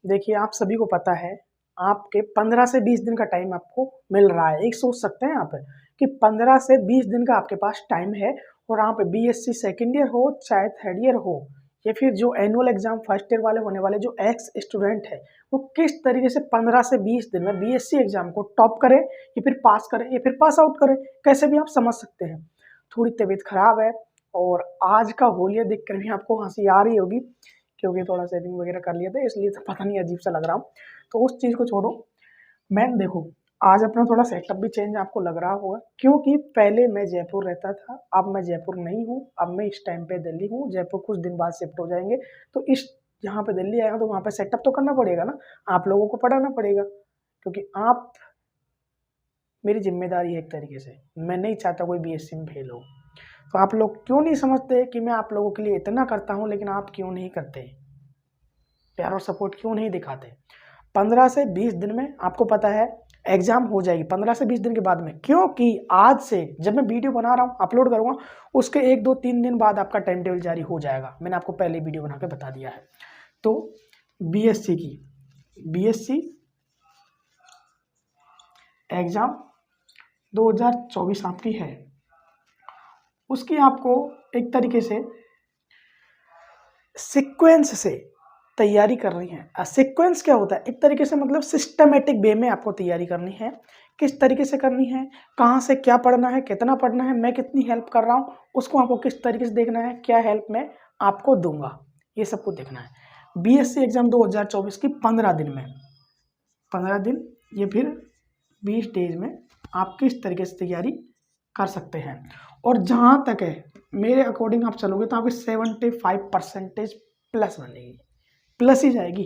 देखिए आप सभी को पता है, आपके 15 से 20 दिन का टाइम आपको मिल रहा है। एक सोच सकते हैं आप कि 15 से 20 दिन का आपके पास टाइम है और आप बीएससी सेकंड ईयर हो चाहे थर्ड ईयर हो या फिर जो एनुअल एग्जाम फर्स्ट ईयर वाले होने वाले जो एक्स स्टूडेंट है वो किस तरीके से 15 से 20 दिन में बीएससी एग्जाम को टॉप करें या फिर पास करें या फिर पास आउट करें, कैसे भी आप समझ सकते हैं। थोड़ी तबीयत खराब है और आज का होलिया देखकर भी आपको हंसी आ रही होगी क्योंकि थोड़ा सेविंग वगैरह कर लिया था इसलिए तो पता नहीं अजीब सा लग रहा हूँ। तो उस चीज़ को छोड़ो, मैं देखो आज अपना थोड़ा सेटअप भी चेंज आपको लग रहा होगा क्योंकि पहले मैं जयपुर रहता था, अब मैं जयपुर नहीं हूँ, अब मैं इस टाइम पे दिल्ली हूँ। जयपुर कुछ दिन बाद शिफ्ट हो जाएंगे तो इस यहाँ पे दिल्ली आएगा तो वहाँ पे सेटअप तो करना पड़ेगा ना, आप लोगों को पढ़ाना पड़ेगा क्योंकि आप मेरी जिम्मेदारी है एक तरीके से। मैं नहीं चाहता कोई बीएससी में फेल हो। तो आप लोग क्यों नहीं समझते कि मैं आप लोगों के लिए इतना करता हूँ लेकिन आप क्यों नहीं करते, प्यार और सपोर्ट क्यों नहीं दिखाते। 15 से 20 दिन में आपको पता है एग्जाम हो जाएगी, 15 से 20 दिन के बाद में, क्योंकि आज से जब मैं वीडियो बना रहा हूँ अपलोड करूँगा उसके 1 2 3 दिन बाद आपका टाइम टेबल जारी हो जाएगा। मैंने आपको पहले वीडियो बना के बता दिया है। तो बीएससी एग्जाम 2024 आपकी है, उसकी आपको एक तरीके से सीक्वेंस से तैयारी करनी है। सीक्वेंस क्या होता है, एक तरीके से मतलब सिस्टमेटिक वे में आपको तैयारी करनी है। किस तरीके से करनी है, कहाँ से क्या पढ़ना है, कितना पढ़ना है, मैं कितनी हेल्प कर रहा हूँ उसको आपको किस तरीके से देखना है, क्या हेल्प मैं आपको दूंगा, ये सबको देखना है। बीएससी एग्जाम 2024 की 15 दिन में, 15 दिन या फिर 20 डेज में आप किस तरीके से तैयारी कर सकते हैं। और जहाँ तक है मेरे अकॉर्डिंग आप चलोगे तो आपकी 75% प्लस बनेगी, प्लस ही जाएगी,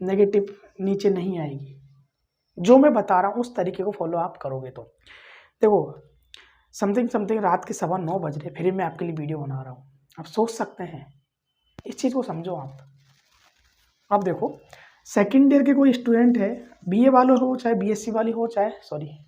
नेगेटिव नीचे नहीं आएगी। जो मैं बता रहा हूँ उस तरीके को फॉलो आप करोगे तो देखो समथिंग रात के 9:15 बज रहे फिर मैं आपके लिए वीडियो बना रहा हूँ। आप सोच सकते हैं, इस चीज़ को समझो आप। अब देखो सेकेंड ईयर के कोई स्टूडेंट है, बीए वाले हो चाहे बीएससी वाली हो चाहे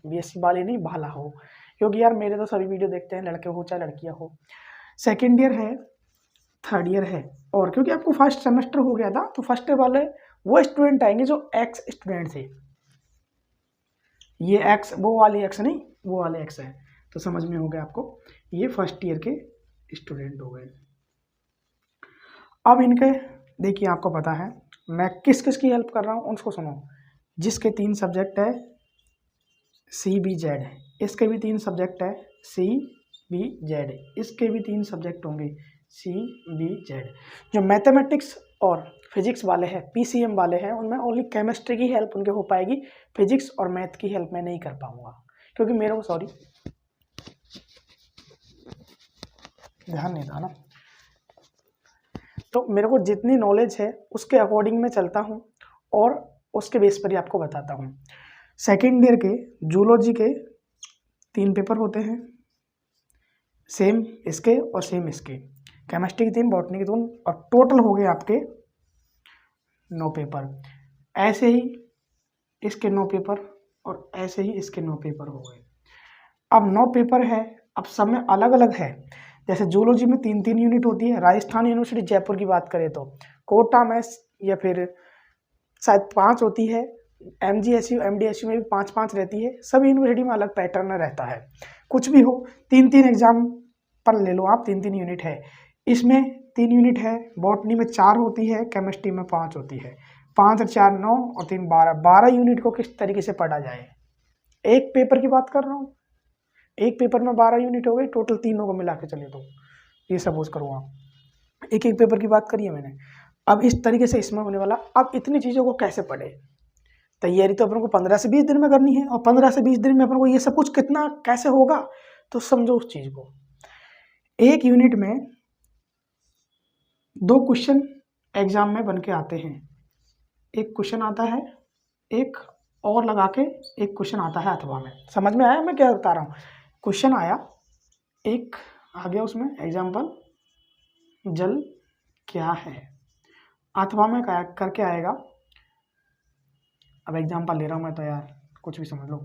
बीएससी वाले नहीं भाला हो, क्योंकि यार मेरे तो सभी वीडियो देखते हैं लड़के हो चाहे लड़कियां हो। सेकेंड ईयर है, थर्ड ईयर है, और क्योंकि आपको फर्स्ट सेमेस्टर हो गया था तो फर्स्ट ईयर वाले वो स्टूडेंट आएंगे जो एक्स स्टूडेंट थे। ये एक्स वो वाले एक्स नहीं, वो वाले एक्स है, तो समझ में हो गया आपको, ये फर्स्ट ईयर के स्टूडेंट हो गए। अब इनके देखिए आपको पता है मैं किस किस की हेल्प कर रहा हूँ उसको सुनो। जिसके 3 सब्जेक्ट है CBZ, इसके भी 3 सब्जेक्ट है CBZ, इसके भी 3 सब्जेक्ट होंगे CBZ। जो मैथमेटिक्स और फिजिक्स वाले हैं PCM वाले हैं उनमें ओनली केमिस्ट्री की हेल्प उनके हो पाएगी, फिजिक्स और मैथ की हेल्प मैं नहीं कर पाऊंगा क्योंकि मेरे को सॉरी ध्यान नहीं था ना। तो मेरे को जितनी नॉलेज है उसके अकॉर्डिंग मैं चलता हूँ और उसके बेस पर ही आपको बताता हूँ। सेकेंड ईयर के जूलॉजी के 3 पेपर होते हैं, सेम इसके और सेम इसके, केमिस्ट्री की 3, बॉटनी की 2, और टोटल हो गए आपके 9 पेपर। ऐसे ही इसके 9 पेपर और ऐसे ही इसके 9 पेपर हो गए। अब 9 पेपर है, अब सब में अलग अलग है। जैसे जूलॉजी में 3 यूनिट होती है, राजस्थान यूनिवर्सिटी जयपुर की बात करें तो कोटा में या फिर शायद 5 होती है, MGSU MDSU में भी 5 रहती है। सब यूनिवर्सिटी में अलग पैटर्न रहता है, कुछ भी हो 3 एग्जाम पर ले लो आप, 3 यूनिट है। इसमें 3 यूनिट है, बॉटनी में 4 होती है, केमिस्ट्री में 5 होती है। 5 और 4 9 और 3 12 यूनिट को किस तरीके से पढ़ा जाए, एक पेपर की बात कर रहा हूँ, एक पेपर में 12 यूनिट हो गई, टोटल तीनों को मिला के चले तो ये सपोज करो आप एक पेपर की बात करी है मैंने। अब इस तरीके से इसमें होने वाला, अब इतनी चीज़ों को कैसे पढ़े, तैयारी तो अपन को 15 से 20 दिन में करनी है और 15 से 20 दिन में अपन को ये सब कुछ कितना कैसे होगा, तो समझो उस चीज़ को। एक यूनिट में 2 क्वेश्चन एग्जाम में बन के आते हैं, एक क्वेश्चन आता है, एक और लगा के एक क्वेश्चन आता है अथवा में। समझ में आया मैं क्या बता रहा हूँ, क्वेश्चन आया एक आ गया उसमें एग्जाम्पल जल क्या है, अथवा में करके आएगा। अब एग्जाम्पल ले रहा हूँ मैं तो यार कुछ भी समझ लो,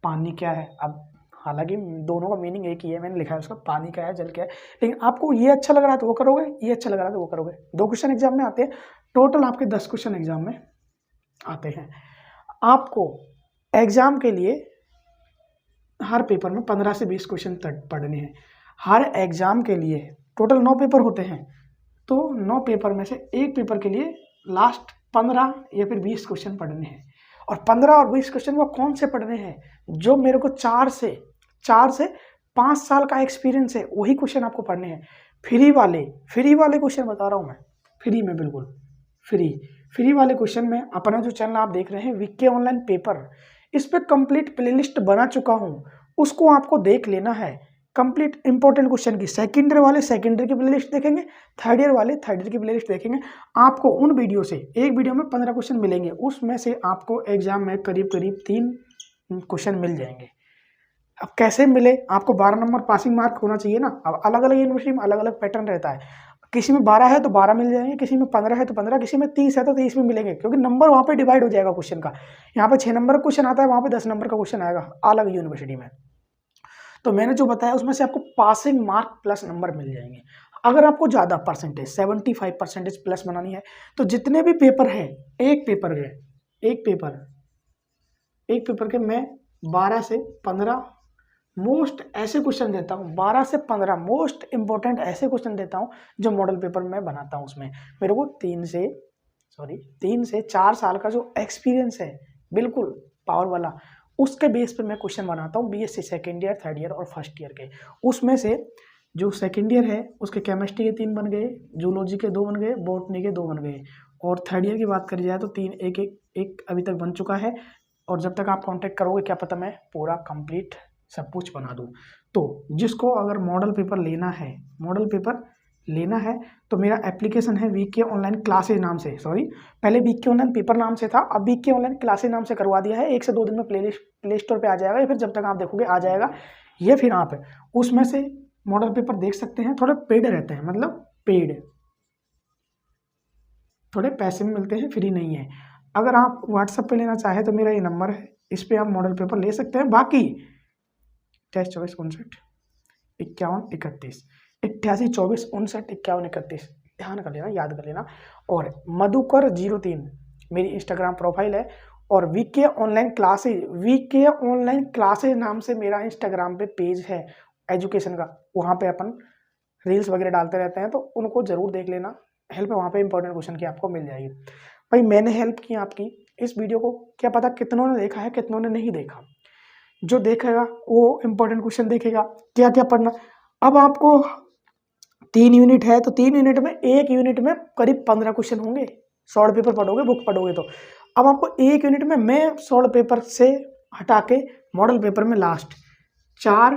पानी क्या है। अब हालांकि दोनों का मीनिंग एक ही है, मैंने लिखा है उसका पानी क्या है जल क्या है, लेकिन आपको ये अच्छा लग रहा है तो वो करोगे, ये अच्छा लग रहा है तो वो करोगे। 2 क्वेश्चन एग्जाम में आते हैं, टोटल आपके 10 क्वेश्चन एग्जाम में आते हैं। आपको एग्जाम के लिए हर पेपर में 15 से 20 क्वेश्चन तक पढ़ने हैं। हर एग्जाम के लिए टोटल 9 पेपर होते हैं, तो 9 पेपर में से एक पेपर के लिए लास्ट 15 या फिर 20 क्वेश्चन पढ़ने हैं। और 15 और 20 क्वेश्चन वो कौन से पढ़ने हैं, जो मेरे को 4 से 5 साल का एक्सपीरियंस है, वही क्वेश्चन आपको पढ़ने हैं। फ्री वाले क्वेश्चन बता रहा हूँ मैं, फ्री में, बिल्कुल फ्री वाले क्वेश्चन में अपना जो चैनल आप देख रहे हैं वीके ऑनलाइन पेपर, इस पर कंप्लीट प्लेलिस्ट बना चुका हूँ, उसको आपको देख लेना है। कंप्लीट इंपॉर्टेंट क्वेश्चन की सेकेंडरी वाले सेकेंडरी की प्लेलिस्ट देखेंगे, थर्ड ईयर वाले थर्ड ईयर की प्लेलिस्ट देखेंगे। आपको उन वीडियो से एक वीडियो में 15 क्वेश्चन मिलेंगे, उसमें से आपको एग्जाम में करीब 3 क्वेश्चन मिल जाएंगे। अब कैसे मिले, आपको 12 नंबर पासिंग मार्क होना चाहिए ना। अब अलग अलग यूनिवर्सिटी में अलग अलग पैटर्न रहता है, किसी में 12 है तो 12 मिल जाएंगे, किसी में 15 है तो 15, किसी में 30 है तो 30 में मिलेंगे, क्योंकि नंबर वहाँ पे डिवाइड हो जाएगा क्वेश्चन का। यहाँ पे 6 नंबर का क्वेश्चन आता है, वहाँ पे 10 नंबर का क्वेश्चन आएगा अलग यूनिवर्सिटी में। तो मैंने जो बताया उसमें से आपको पासिंग मार्क प्लस नंबर मिल जाएंगे। अगर आपको ज़्यादा परसेंटेज 75% प्लस बनानी है, तो जितने भी पेपर हैं, एक पेपर के मैं 12 से 15 मोस्ट ऐसे क्वेश्चन देता हूँ, 12 से 15 मोस्ट इंपॉर्टेंट ऐसे क्वेश्चन देता हूँ जो मॉडल पेपर में बनाता हूँ। उसमें मेरे को 3 से 4 साल का जो एक्सपीरियंस है, बिल्कुल पावर वाला, उसके बेस पे मैं क्वेश्चन बनाता हूँ। BSc second year, third year और फर्स्ट ईयर के, उसमें से जो सेकेंड ईयर है उसके केमिस्ट्री के 3 बन गए, जूलॉजी के 2 बन गए, बॉटनी के 2 बन गए, और थर्ड ईयर की बात करी जाए तो 3 एक अभी तक बन चुका है। और जब तक आप कांटेक्ट करोगे क्या पता मैं पूरा कंप्लीट सब कुछ बना दूँ। तो जिसको अगर मॉडल पेपर लेना है तो मेरा एप्लीकेशन है वीके ऑनलाइन क्लासेज नाम से, सॉरी पहले वीके ऑनलाइन पेपर नाम से था, अब वीके ऑनलाइन क्लासेज नाम से करवा दिया है। 1 से 2 दिन में प्ले स्टोर पे आ जाएगा, या फिर जब तक आप देखोगे आ जाएगा। ये फिर आप उसमें से मॉडल पेपर देख सकते हैं। थोड़े पेड रहते हैं, मतलब पेड, थोड़े पैसे में मिलते हैं, फ्री नहीं है। अगर आप व्हाट्सएप पे लेना चाहे तो मेरा ये नंबर है, इस पर आप मॉडल पेपर ले सकते हैं। बाकी 88 24 59 31 88 24 59 31 ध्यान कर लेना, याद कर लेना। और मधुकर03 मेरी इंस्टाग्राम प्रोफाइल है, और वीके ऑनलाइन क्लासेज नाम से मेरा इंस्टाग्राम पे पेज है एजुकेशन का। वहाँ पे अपन रील्स वगैरह डालते रहते हैं, तो उनको जरूर देख लेना। हेल्प वहाँ पे इंपॉर्टेंट क्वेश्चन की आपको मिल जाएगी। भाई मैंने हेल्प की आपकी, इस वीडियो को क्या पता कितनों ने देखा है, कितनों ने नहीं देखा। जो देखेगा वो इंपॉर्टेंट क्वेश्चन देखेगा, क्या क्या पढ़ना। अब आपको 3 यूनिट है, तो 3 यूनिट में एक यूनिट में करीब 15 क्वेश्चन होंगे। शॉर्ट पेपर पढ़ोगे, बुक पढ़ोगे तो। अब आपको एक यूनिट में मैं शॉर्ट पेपर से हटा के मॉडल पेपर में लास्ट 4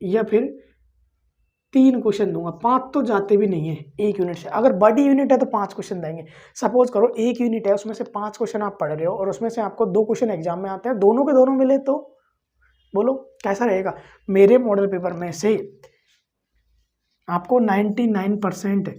या फिर 3 क्वेश्चन दूंगा, 5 तो जाते भी नहीं है एक यूनिट से। अगर बड़ी यूनिट है तो 5 क्वेश्चन देंगे। सपोज करो एक यूनिट है, उसमें से 5 क्वेश्चन आप पढ़ रहे हो, और उसमें से आपको 2 क्वेश्चन एग्जाम में आते हैं, दोनों के दोनों मिले तो बोलो कैसा रहेगा। मेरे मॉडल पेपर में से आपको 99%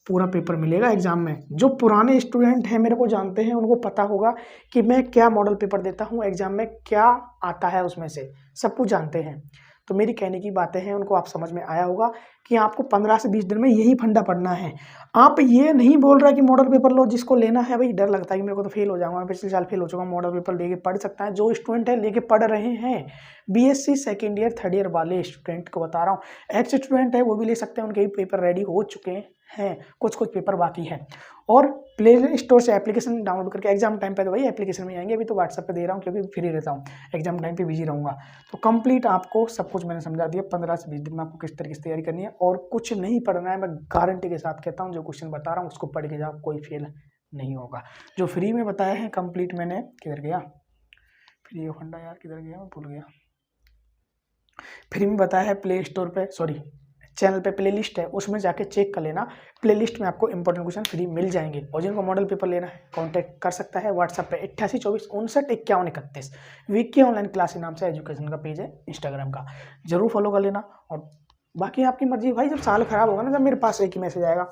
पूरा पेपर मिलेगा एग्जाम में। जो पुराने स्टूडेंट हैं, मेरे को जानते हैं, उनको पता होगा कि मैं क्या मॉडल पेपर देता हूँ, एग्जाम में क्या आता है, उसमें से सब कुछ जानते हैं। तो मेरी कहने की बातें हैं, उनको आप समझ में आया होगा कि आपको 15 से 20 दिन में यही फंडा पढ़ना है। आप ये नहीं बोल रहा कि मॉडल पेपर लो, जिसको लेना है भाई डर लगता है कि मेरे को तो फेल हो जाऊंगा, पिछले साल फेल हो चुका, मॉडल पेपर लेके पढ़ सकता है। जो स्टूडेंट है लेके पढ़ रहे हैं, BSc second year third year वाले स्टूडेंट को बता रहा हूँ। एक्स स्टूडेंट है वो भी ले सकते हैं, उनके भी पेपर रेडी हो चुके हैं, कुछ पेपर बाकी हैं। और प्ले स्टोर से एप्लीकेशन डाउनलोड करके एग्जाम टाइम पे तो वही एप्लीकेशन में आएंगे। अभी तो व्हाट्सएप पे दे रहा हूँ क्योंकि फ्री रहता हूँ, एग्जाम टाइम पे बिजी रहूँगा। तो कंप्लीट आपको सब कुछ मैंने समझा दिया। 15 से 20 दिन में आपको किस तरीके से तैयारी करनी है, और कुछ नहीं पढ़ना है। मैं गारंटी के साथ कहता हूँ, जो क्वेश्चन बता रहा हूँ उसको पढ़ के जाओ, कोई फेल नहीं होगा। जो फ्री में बताया है कंप्लीट, मैंने किधर गया फ्री फंडा यार, किधर गया मैं भूल गया। फ्री में बताया है प्ले स्टोर पे, सॉरी चैनल पे प्लेलिस्ट है, उसमें जाके चेक कर लेना। प्लेलिस्ट में आपको इंपॉर्टेंट क्वेश्चन फ्री मिल जाएंगे। और जिनको मॉडल पेपर लेना है कांटेक्ट कर सकता है व्हाट्सएप पे 88 24 59 51 31। वीके ऑनलाइन क्लास नाम से एजुकेशन का पेज है इंस्टाग्राम का, जरूर फॉलो कर लेना। और बाकी आपकी मर्जी भाई, जब साल खराब होगा ना, जब मेरे पास एक ही मैसेज आएगा,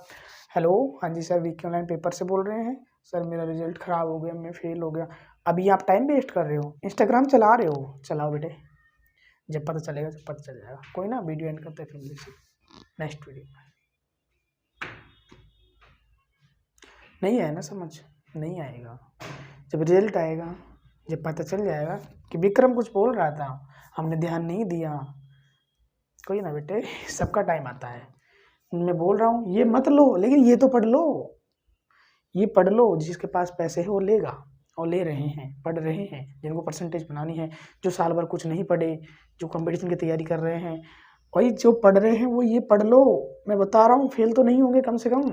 हेलो हाँ जी सर वीके ऑनलाइन पेपर से बोल रहे हैं सर, मेरा रिजल्ट खराब हो गया, मैं फेल हो गया। अभी आप टाइम वेस्ट कर रहे हो, इंस्टाग्राम चला रहे हो, चलाओ बेटे, जब पता चलेगा जब पता चल जाएगा। कोई ना, वीडियो एंड करते हैं, फिर नेक्स्ट वीडियो। नहीं है ना समझ, नहीं आएगा। जब रिजल्ट आएगा, जब पता चल जाएगा कि विक्रम कुछ बोल रहा था, हमने ध्यान नहीं दिया। कोई ना बेटे, सबका टाइम आता है। मैं बोल रहा हूँ ये मत लो, लेकिन ये तो पढ़ लो, ये पढ़ लो। जिसके पास पैसे है वो लेगा, और ले रहे हैं, पढ़ रहे हैं। जिनको परसेंटेज बनानी है, जो साल भर कुछ नहीं पढ़े, जो कंपटीशन की तैयारी कर रहे हैं, वही जो पढ़ रहे हैं वो ये पढ़ लो। मैं बता रहा हूँ फेल तो नहीं होंगे कम से कम।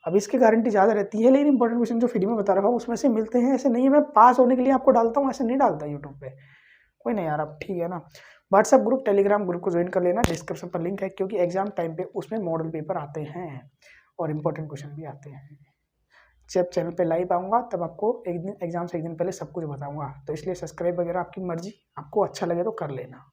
अब इसकी गारंटी ज़्यादा रहती है, लेकिन इंपॉर्टेंट क्वेश्चन जो फ्री में बता रहा हूँ उसमें से मिलते हैं। ऐसे नहीं है मैं पास होने के लिए आपको डालता हूँ, ऐसे नहीं डालता यूट्यूब पे। कोई नहीं यार, अब ठीक है ना। व्हाट्सएप ग्रुप, टेलीग्राम ग्रुप को ज्वाइन कर लेना, डिस्क्रिप्शन पर लिंक है, क्योंकि एग्जाम टाइम पे उसमें मॉडल पेपर आते हैं और इंपॉर्टेंट क्वेश्चन भी आते हैं। जब चैनल पे लाइव आऊँगा तब आपको एक दिन, एग्जाम से एक दिन पहले सब कुछ बताऊँगा। तो इसलिए सब्सक्राइब वगैरह आपकी मर्जी, आपको अच्छा लगे तो कर लेना।